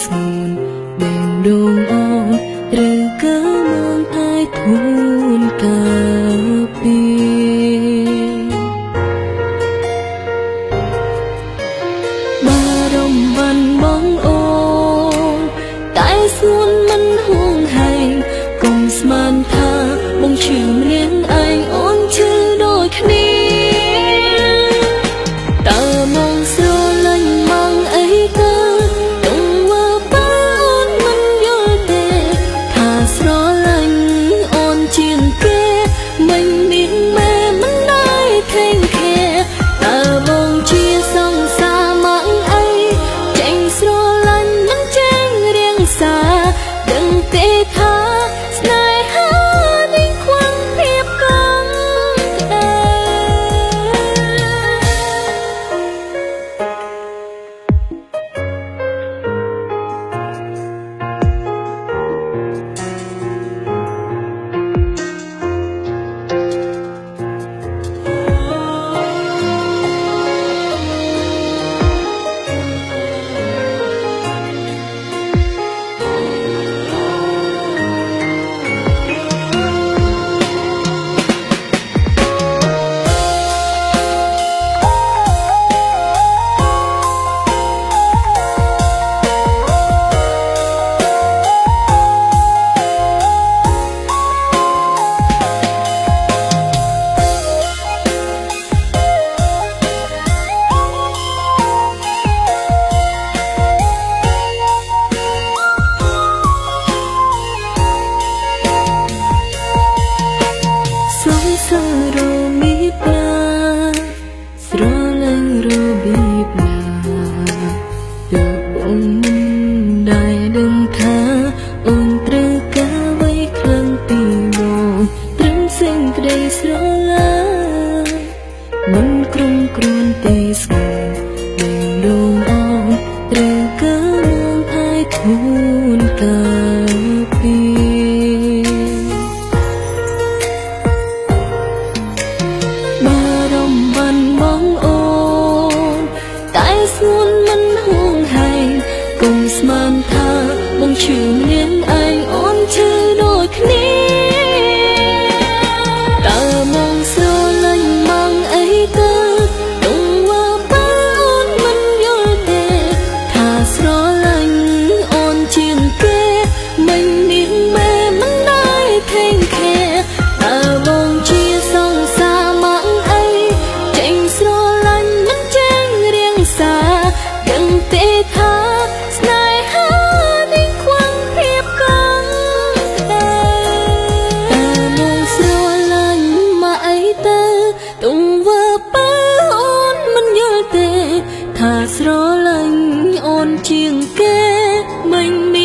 ស្ងួនបែងដងអងឬក៏មកឲ្យធូនកាពីបារម្ភបានបងអូនតែស្ងួនមិនហួងហែងកុំស្មានថាបងឈឺម្នាក់ឯងអូនឈឺដូចគ្នាតើមកស្រលាញ់មកអីទៅទង្វើបើអូនមិនយល់ទេថាស្រលាញ់អូនជាងគេមិនមានម៉ែមិនដែរថេងខែតើបងជាសង្សារមកអីចេញស្រលាញ់មិនចេញរៀងសាដឹងទេថាស្នេហានេះខ្វះភាពកង់ក្ដៅសរមីបាស្រលាញ់របៀបណាទើបអូនមិនដែលដឹងថាអូនត្រូវការអ្វីខ្លាំងពីមកត្រឹមសេចក្ដីស្រឡាញ់មិនក្រុមគ្រួនទេស្គាល់ដេញដងអងត្រូវការមកឲ្យធូនកាពីបានបងអូនតែស្ងួនមិនហួងហែងកុំស្មានថាបងឈឺម្នាក់ឯងអូនឈឺដូចគ្នាតើមកស្រលាញ់មកអីទៅទង្វើបើអូនមិនយល់ទេថាស្រលាញ់អូនជាងគេមិនមានម៉ែមិនដែរថេងខែតើបងជាសង្សារមកស្រលាញ់មិនចេញរៀងសាដឹងទេថាស្នេហានេះខ្វះភាពកង់ក្ដៅតែមកស្រលាញ់មកអីទៅទង្វើបើអូនមិនយល់ទេថាស្រលាញ់អូនជាងគេមិន